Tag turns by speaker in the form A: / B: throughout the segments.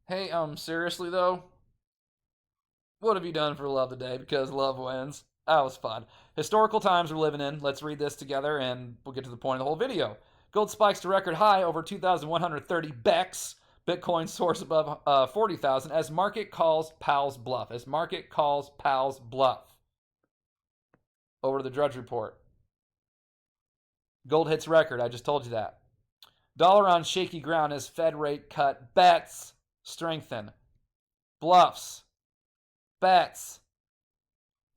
A: Hey, seriously though, what have you done for love today? Because love wins. That was fun. Historical times we're living in. Let's read this together and we'll get to the point of the whole video. Gold spikes to record high over 2,130 BEX. Bitcoin soars above 40,000 as market calls Powell's bluff. As market calls Powell's bluff. Over to the Drudge Report. Gold hits record. I just told you that. Dollar on shaky ground as Fed rate cut. Bets strengthen. Bluffs. Bets.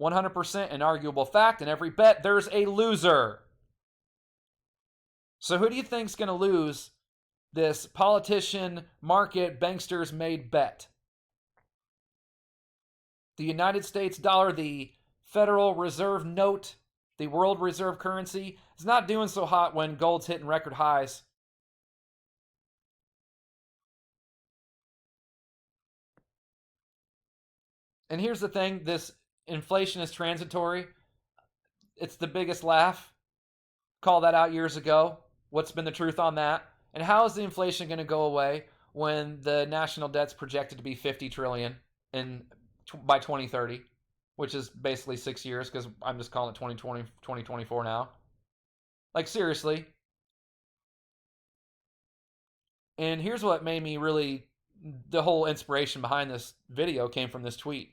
A: 100% an arguable fact. In every bet, there's a loser. So who do you think's going to lose this politician, market, banksters made bet? The United States dollar, the Federal Reserve note, the world reserve currency, is not doing so hot when gold's hitting record highs. And here's the thing, this inflation is transitory. It's the biggest laugh. Called that out years ago. What's been the truth on that? And how is the inflation going to go away when the national debt's projected to be 50 trillion by 2030, which is basically 6 years because I'm just calling it 2020, 2024 now. Like, seriously. And here's what made me really, the whole inspiration behind this video came from this tweet.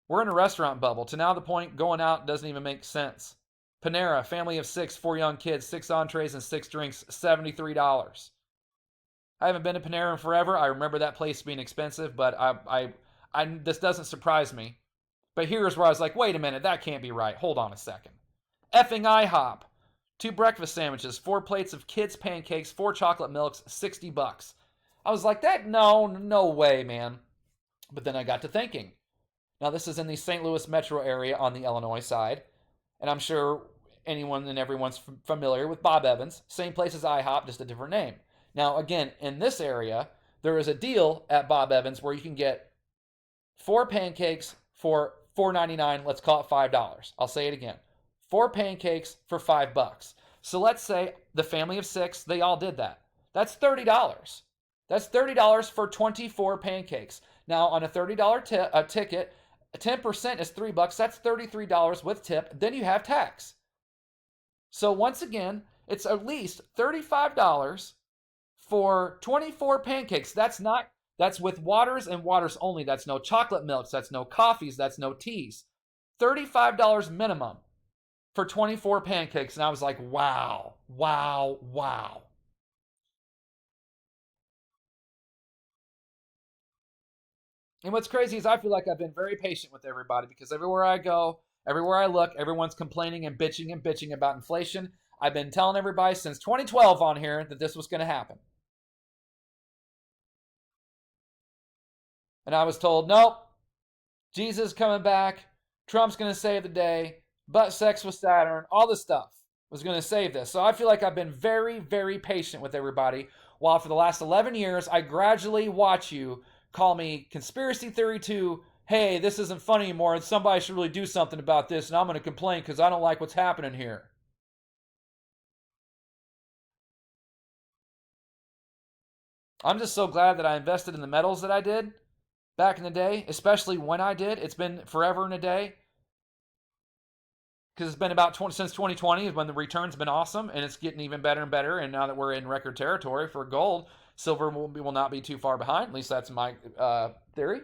A: We're in a restaurant bubble. To now the point, going out doesn't even make sense. Panera, family of 6, 4 young kids, 6 entrees and 6 drinks, $73. I haven't been to Panera in forever. I remember that place being expensive, but this doesn't surprise me. But here's where I was like, wait a minute, that can't be right. Hold on a second. Effing IHOP. 2 breakfast sandwiches, 4 plates of kids' pancakes, 4 chocolate milks, $60. I was like, no way, man. But then I got to thinking. Now, this is in the St. Louis metro area on the Illinois side. And I'm sure anyone and everyone's familiar with Bob Evans. Same place as IHOP, just a different name. Now, again, in this area, there is a deal at Bob Evans where you can get 4 pancakes for $4.99. Let's call it $5. I'll say it again. 4 pancakes for $5. So let's say the family of 6, they all did that. That's $30. That's $30 for 24 pancakes. Now, on a $30 ticket, 10% is $3. That's $33 with tip. Then you have tax. So once again, it's at least $35 for 24 pancakes. That's with waters and waters only. That's no chocolate milks. That's no coffees. That's no teas. $35 minimum for 24 pancakes. And I was like, wow. And what's crazy is I feel like I've been very patient with everybody because everywhere I go, everywhere I look, everyone's complaining and bitching about inflation. I've been telling everybody since 2012 on here that this was going to happen. And I was told, nope, Jesus coming back, Trump's going to save the day, butt sex with Saturn, all this stuff was going to save this. So I feel like I've been very, very patient with everybody, while for the last 11 years, I gradually watch you call me conspiracy theory to, hey, this isn't funny anymore, and somebody should really do something about this, and I'm going to complain because I don't like what's happening here. I'm just so glad that I invested in the metals that I did back in the day, especially when I did. It's been forever and a day because it's been about since 2020 is when the return's been awesome, and it's getting even better and better. And now that we're in record territory for gold, silver will not be too far behind. At least that's my theory.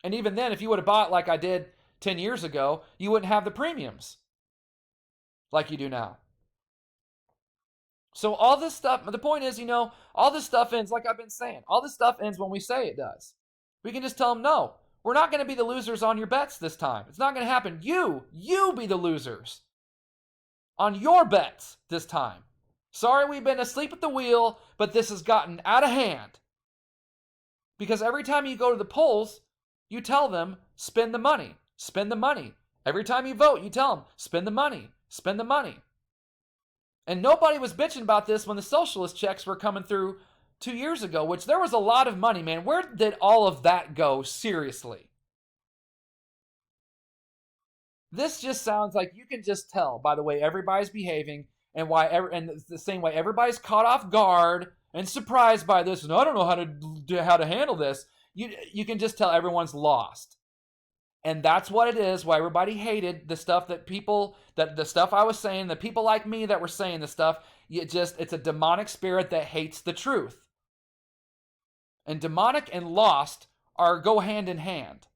A: And even then, if you would have bought like I did 10 years ago, you wouldn't have the premiums like you do now. So all this stuff, the point is, all this stuff ends, like I've been saying, all this stuff ends when we say it does. We can just tell them, no, we're not going to be the losers on your bets this time. It's not going to happen. You be the losers on your bets this time. Sorry we've been asleep at the wheel, but this has gotten out of hand. Because every time you go to the polls, you tell them, spend the money, spend the money. Every time you vote, you tell them, spend the money, spend the money. And nobody was bitching about this when the socialist checks were coming through 2 years ago, which there was a lot of money, man. Where did all of that go? Seriously. This just sounds like you can just tell by the way everybody's behaving and the same way everybody's caught off guard and surprised by this. And I don't know how to how to handle this. You can just tell everyone's lost. And that's what it is, why everybody hated the stuff that people, that the stuff I was saying, the people like me that were saying the stuff. It's a demonic spirit that hates the truth. And demonic and lost go hand in hand.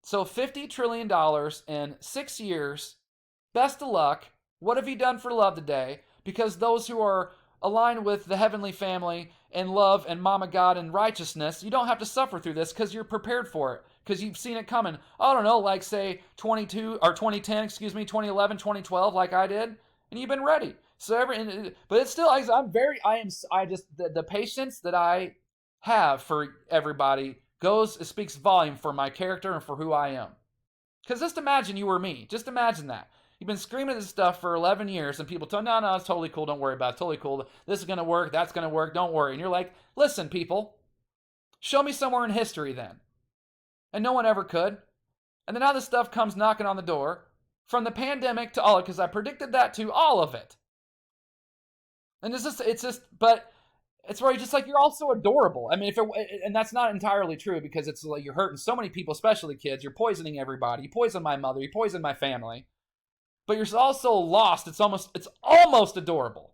A: So $50 trillion in 6 years. Best of luck. What have you done for love today? Because those who are aligned with the heavenly family and love and Mama God and righteousness, you don't have to suffer through this because you're prepared for it. Because you've seen it coming. I don't know, like say 2010, 2011, 2012, like I did, and you've been ready. So but it's still, the patience that I have for everybody speaks volume for my character and for who I am. Because just imagine you were me. Just imagine that. You've been screaming this stuff for 11 years, and people tell, no, it's totally cool. Don't worry about it. It's totally cool. This is going to work. That's going to work. Don't worry. And you're like, listen, people, show me somewhere in history then. And no one ever could. And then now this stuff comes knocking on the door, from the pandemic to all of it, because I predicted that to all of it. And but it's where you're just like, you're also adorable. I mean, and that's not entirely true, because it's like you're hurting so many people, especially kids. You're poisoning everybody. You poison my mother. You poison my family. But you're also lost. It's almost adorable.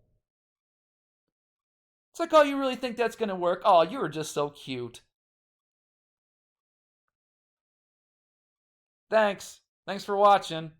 A: It's like, oh, you really think that's going to work? Oh, you were just so cute. Thanks. Thanks for watching.